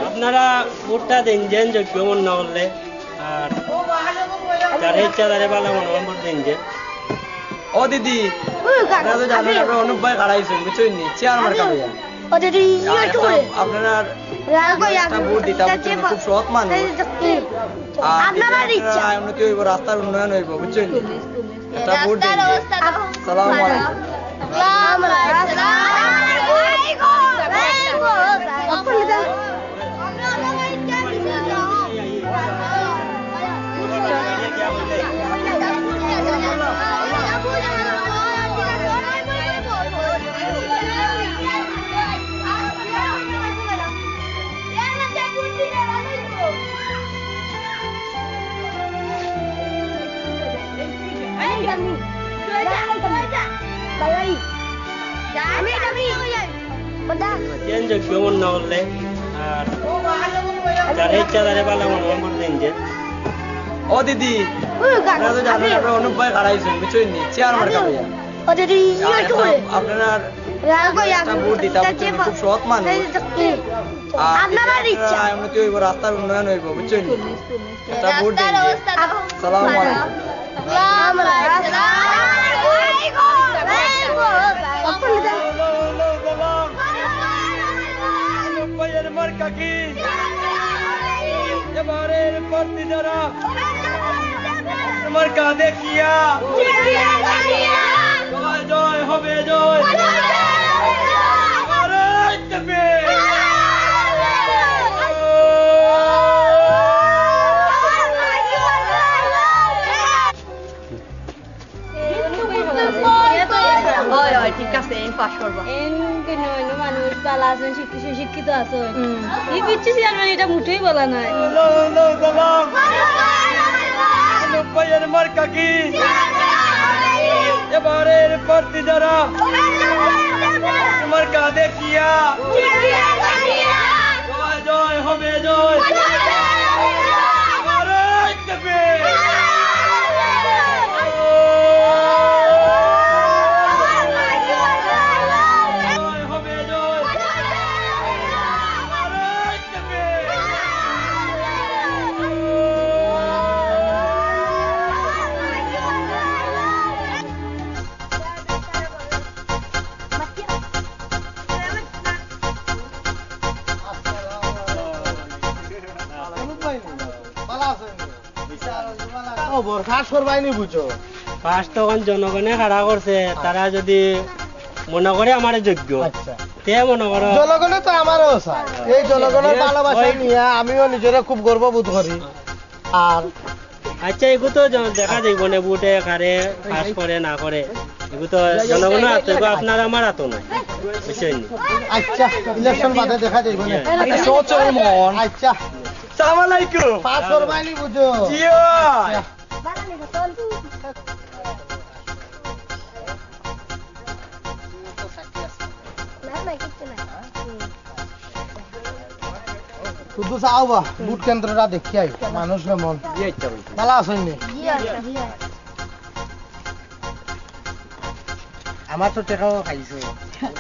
আপনারা ভোটটা দিন যেন যোগ্য মনে না করলে আর যারা ইচ্ছা তারা ভালো মনে দিন যে ও দিদি আপনারা তো জানেন আপনারা অনুপ ভাই খাড়াইছেন বুঝছেন নি চেয়ারম্যান কামে আপনারা ভোট দিতে খুব সৎ মানুষ আপনারা উন্নতি হইব রাস্তার উন্নয়ন হইব বুঝছেন নি এটা ভোট দিন সালাম আলাইকুম যেন যোগ্য মনে না করলে আর যারা ইচ্ছা তারা ভালো মনে দিন যে ও দিদি আপনারা তো জানেন আপনারা অনুপ ভাই খাড়াইছেন বুঝছেন নি চেয়ারম্যান কামে আপনারা ভোট দিতে খুব সৎ মানুষ আপনারা উন্নতি হইব রাস্তার উন্নয়ন হইব বুঝছেন নি এটা ভোট দিন সালাম আলাইকুম মার্কা কি এবারের প্রার্থী যারা মার্কা দেখিয়া জয় জয় হবে জয় ঠিক আছে পাস করবা মানুষ ভালো আছেন শিক্ষিত আছে এই পিচ্ছি চেয়ারম্যান এটা মুঠেই বলা নাই মার্কা কি এবারের প্রার্থী যারা মার্কা দেখিয়া জয় জয় হবে জয় জনগণে খাড়া করছে তারা যদি মনে করে আমার যোগ্য তে মনে করো জনগণে তো আমারও চাই এই জনগণের ভালোবাসা নিয়ে আমিও নিজেরা খুব গর্ববোধ করি আর আচ্ছা এগু তো দেখা যাইব না বুটে কারে পাস করে না করে এগু তো জনগণের হাতে আপনার আমার হাতও নাই বুঝছেন আচ্ছা ইলেকশন বাদে দেখা যাইব না আচ্ছা সালাম আলাইকুম পাস করবাইনি বুঝো জিও শুধু চাও বা বুট কেন্দ্রটা দেখি আই মানুষ মন ভালো আছেন আমার তো টেকাও খাইছে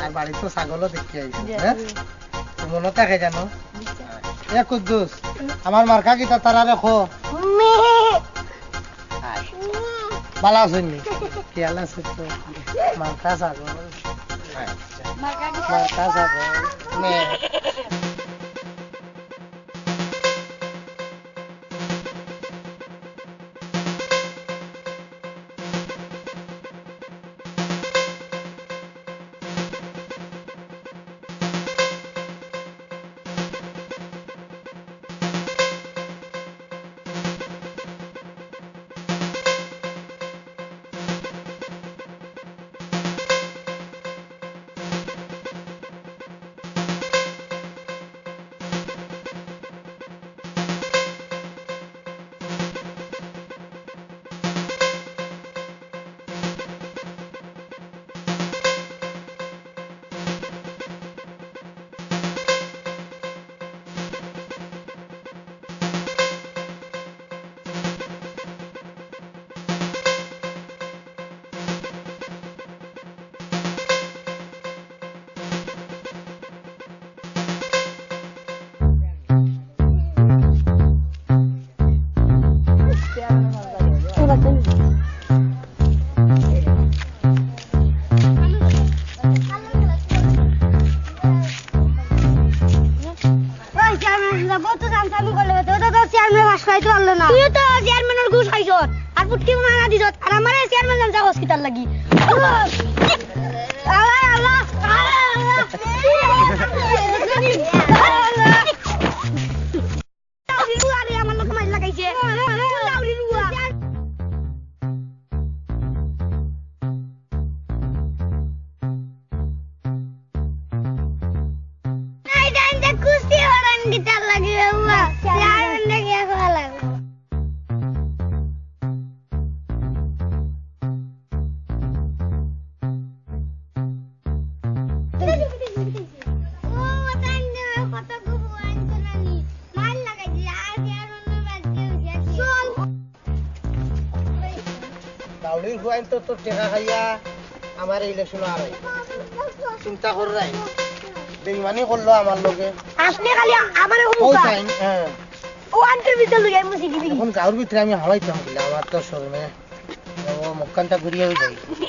আর বাড়িতে ছাগলও দেখি আইছে মনে থাকে জানো এ কুদ্দুস আমার মার্কা কিতা তারা রেখো ভালো আছেন নি কি আল্লাহ সত্য মার্কা সাগর মার্কা সাগর মে হসপিটাল লাগি আমার লোক মাইল লাগাইছে কুস্তি হরান গিটার লাগিয়ে দাউলির হুয়াইন তো তোর টেকা খাইয়া আমার ইলেকশন আর চিন্তা কর রাই বেইমানি করলো আমার লোকে আপনি খালি আমারে ও টাইম হ্যাঁ ও আন্টির ভিতর লুকাই মুসি দিবি এখন গাঁর ভিতরে আমি হাওয়াইতাম আমার তো শরমে ও মুখখানটা ঘুরিয়ে যাই